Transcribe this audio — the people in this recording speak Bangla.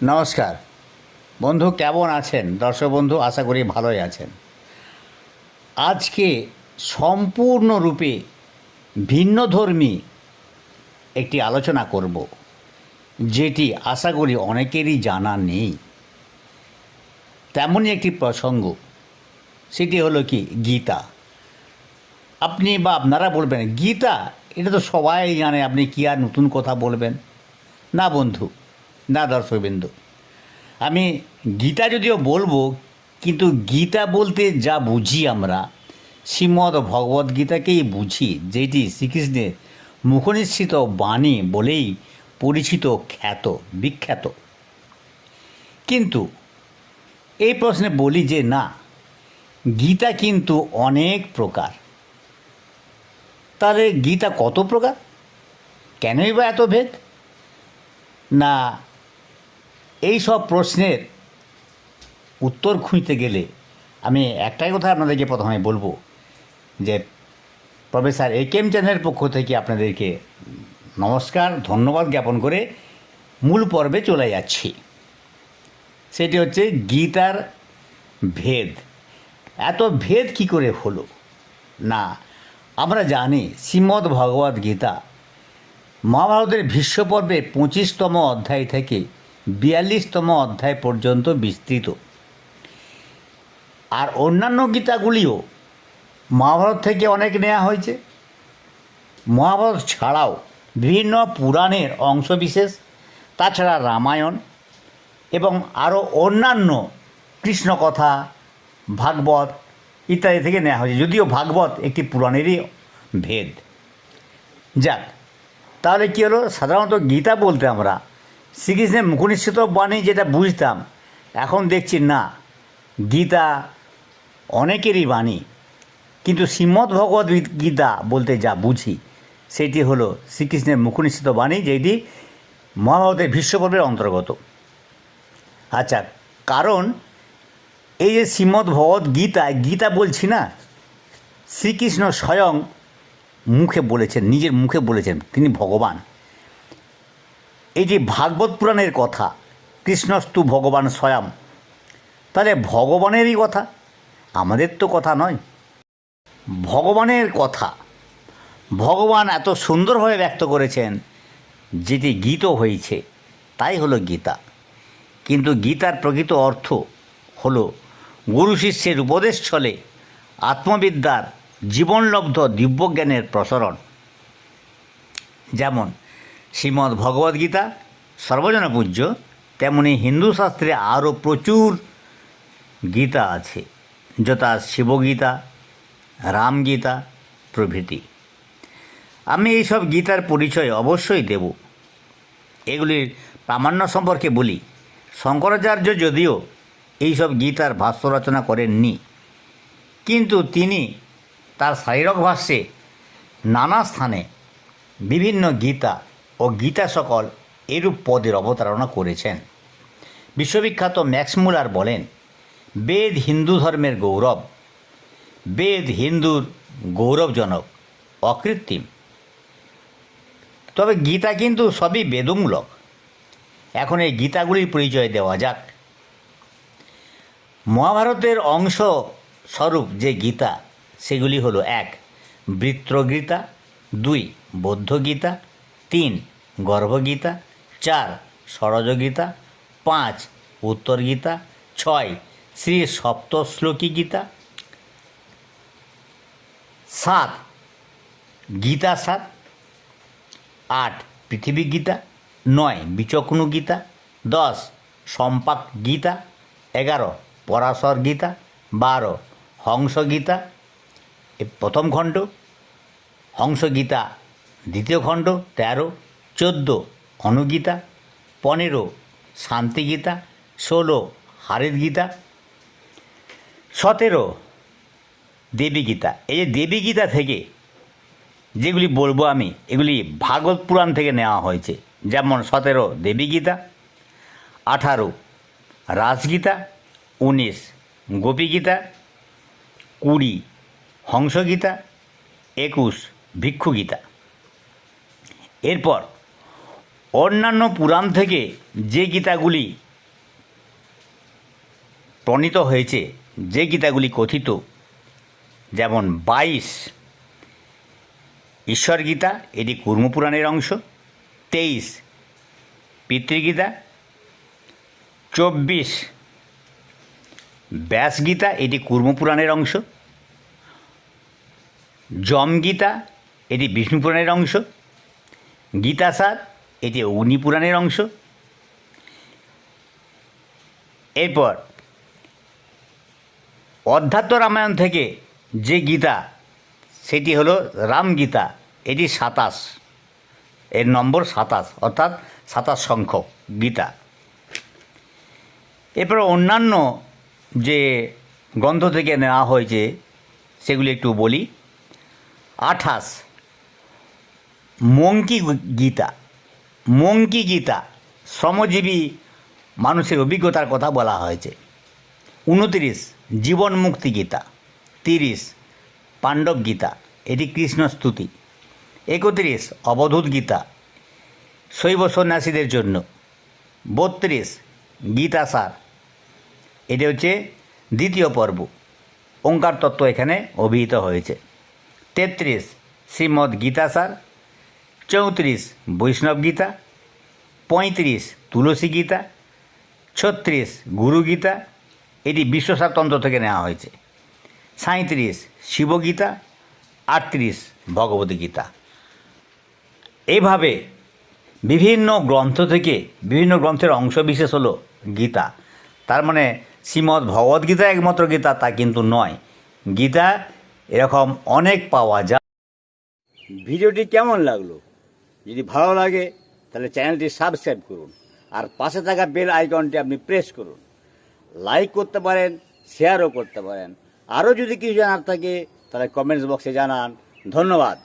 নমস্কার বন্ধু, কেমন আছেন? দর্শক বন্ধু, আশা করি ভালোই আছেন। আজকে সম্পূর্ণরূপে ভিন্নধর্মী একটি আলোচনা করব, যেটি আশা করি অনেকেরই জানা নেই। তেমনই একটি প্রসঙ্গ, সেটি হলো কি গীতা। আপনি বা আপনারা বলবেন গীতা, এটা তো সবাই জানে, আপনি কি আর নতুন কথা বলবেন? না বন্ধু, না দর্শকবিন্দু, আমি গীতা যদিও বলবো, কিন্তু গীতা বলতে যা বুঝি আমরা শ্রীমদ্ ভগবদ্গীতাকেই বুঝি, যেটি শ্রীকৃষ্ণের মুখনিসৃত বাণী বলেই পরিচিত, বিখ্যাত। কিন্তু এই প্রশ্নে বলি যে না, গীতা কিন্তু অনেক প্রকার। তাহলে গীতা কত প্রকার? কেনই বা এত ভেদ? না, এই সব প্রশ্নের উত্তর খুঁজতে গেলে আমি একটাই কথা আপনাদেরকে প্রথমে বলবো, যে প্রফেসর একেএম চ্যানেলের পক্ষ থেকে আপনাদেরকে নমস্কার, ধন্যবাদ জ্ঞাপন করে মূল পর্বে চলে যাচ্ছি। সেটি হচ্ছে গীতার ভেদ। এত ভেদ কি করে হলো? না, আমরা জানি শ্রীমদ্ ভগবদ গীতা মহাভারতের ভীষ্ম পর্বে 25তম অধ্যায় থেকে 42তম অধ্যায় পর্যন্ত বিস্তৃত। আর অন্যান্য গীতাগুলিও মহাভারত থেকে অনেক নেওয়া হয়েছে। মহাভারত ছাড়াও বিভিন্ন পুরাণের অংশবিশেষ, তাছাড়া রামায়ণ এবং আরও অন্যান্য কৃষ্ণকথা, ভাগবত ইত্যাদি থেকে নেওয়া হয়েছে, যদিও ভাগবত একটি পুরাণেরই ভেদ। যাক, তাহলে কী হলো? সাধারণত গীতা বলতে আমরা শ্রীকৃষ্ণের মুখনিসৃত বাণী যেটা বুঝতাম, এখন দেখছি না, গীতা অনেকেরই বাণী। কিন্তু শ্রীমদ্ ভগবদ গীতা বলতে যা বুঝি, সেটি হলো শ্রীকৃষ্ণের মুখনিসৃত বাণী, যেটি মহাভারতের ভীষ্ম পর্বের অন্তর্গত। আচ্ছা, কারণ এই যে শ্রীমদ্ ভগবদ গীতা বলছি না, শ্রীকৃষ্ণ স্বয়ং মুখে বলেছেন, নিজের মুখে বলেছেন, তিনি ভগবান। এই যে ভাগবত পুরাণের কথা, কৃষ্ণস্তু ভগবান স্বয়ং, তাহলে ভগবানেরই কথা, আমাদের তো কথা নয়। ভগবানের কথা ভগবান এত সুন্দরভাবে ব্যক্ত করেছেন, যেটি গীত হয়েছে, তাই হলো গীতা। কিন্তু গীতার প্রকৃত অর্থ হলো গুরু শিষ্যের উপদেশ ছলে আত্মবিদ্যার জীবনলব্ধ দিব্যজ্ঞানের প্রসারণ। যেমন শ্রীমদ্ ভগবদ্গীতা সর্বজনপূজ্য, তেমনি হিন্দু শাস্ত্রে আরও প্রচুর গীতা আছে, যথা শিবগীতা, রামগীতা প্রভৃতি। আমি এইসব গীতার পরিচয় অবশ্যই দেব। এগুলির প্রামাণ্য সম্পর্কে বলি। শঙ্করাচার্য যদিও এইসব গীতার ভাষ্য রচনা করেননি, কিন্তু তিনি তার শারীরক ভাষ্যে নানা স্থানে বিভিন্ন গীতা ও গীতা সকল এরূপ পদের অবতারণা করেছেন। বিশ্ববিখ্যাত ম্যাক্স মুলার বলেন, বেদ হিন্দু ধর্মের গৌরব, বেদ হিন্দুর গৌরবজনক, অকৃত্রিম। তবে গীতা কিন্তু সবই বেদমূলক। এখন এই গীতাগুলির পরিচয় দেওয়া যাক। মহাভারতের অংশ স্বরূপ যে গীতা, সেগুলি হলো: 1. বৃত্রগীতা, 2. বৌদ্ধগীতা, 3. গর্ভগীতা, 4. সরজগীতা, 5. উত্তর গীতা, 6. শ্রী সপ্তশ্লোকী গীতা, 7. গীতা 7, 8. পৃথিবী গীতা, 9. বিচক্ষণু গীতা, 10. সম্পাক গীতা, 11. পরাশর গীতা, 12. হংস গীতা প্রথম খণ্ড, হংস গীতা দ্বিতীয় খণ্ড, 13. 14. অনুগীতা, 15. শান্তি গীতা, 16. হারিত গীতা, 17. দেবী গীতা। এই যে দেবী গীতা থেকে যেগুলি বলবো আমি, এগুলি ভাগবত পুরাণ থেকে নেওয়া হয়েছে। যেমন 17 দেবী গীতা, 18 রাসগীতা, 19 গোপী গীতা, 20 হংস গীতা, 21 ভিক্ষু গীতা। এরপর অন্যান্য পুরাণ থেকে যে গীতাগুলি প্রণীত হয়েছে যে গীতাগুলি কথিত, যেমন 22 ঈশ্বর গীতা, এটি কুর্মপুরাণের অংশ। 23 পিতৃগীতা। 24 ব্যাস গীতা, এটি কুর্মপুরাণের অংশ। যম গীতা, এটি বিষ্ণুপুরাণের অংশ। গীতাসার, এটি অগ্নিপুরাণের অংশ। এরপর অধ্যাত্ম রামায়ণ থেকে যে গীতা, সেটি হলো রামগীতা, এটি 27, এর নম্বর 27, অর্থাৎ 27 সংখ্যক গীতা। এরপর অন্যান্য যে গ্রন্থ থেকে নেওয়া হয়েছে সেগুলি একটু বলি। 28 মঙ্কি গীতা। মঙ্কি গীতা শ্রমজীবী মানুষের অভিজ্ঞতার কথা বলা হয়েছে। 29 জীবন মুক্তি গীতা। 30 পাণ্ডব গীতা, এটি কৃষ্ণ স্তুতি। 31 অবধূত গীতা, শৈব সন্ন্যাসীদের জন্য। 32 গীতাসার, এটি হচ্ছে দ্বিতীয় পর্ব, ওঙ্কার তত্ত্ব এখানে অভিহিত হয়েছে। 33 শ্রীমদ্ গীতাসার। 34 বৈষ্ণব গীতা। 35 তুলসী গীতা। 36 গুরু গীতা, এটি বিশ্বসারতন্ত্র থেকে নেওয়া হয়েছে। 37 শিবগীতা। 38 ভগবদ্ গীতা। এইভাবে বিভিন্ন গ্রন্থ থেকে বিভিন্ন গ্রন্থের অংশবিশেষ হলো গীতা। তার মানে শ্রীমদ্ ভগবদ্গীতা একমাত্র গীতা তা কিন্তু নয়, গীতা এরকম অনেক পাওয়া যায়। ভিডিওটি কেমন লাগলো? যদি ভালো লাগে তাহলে চ্যানেলটি সাবস্ক্রাইব করুন, আর পাশে থাকা বেল আইকনটি আপনি প্রেস করুন। লাইক করতে পারেন, শেয়ারও করতে পারেন। আরও যদি কিছু জানার থাকে তাহলে কমেন্টস বক্সে জানান। ধন্যবাদ।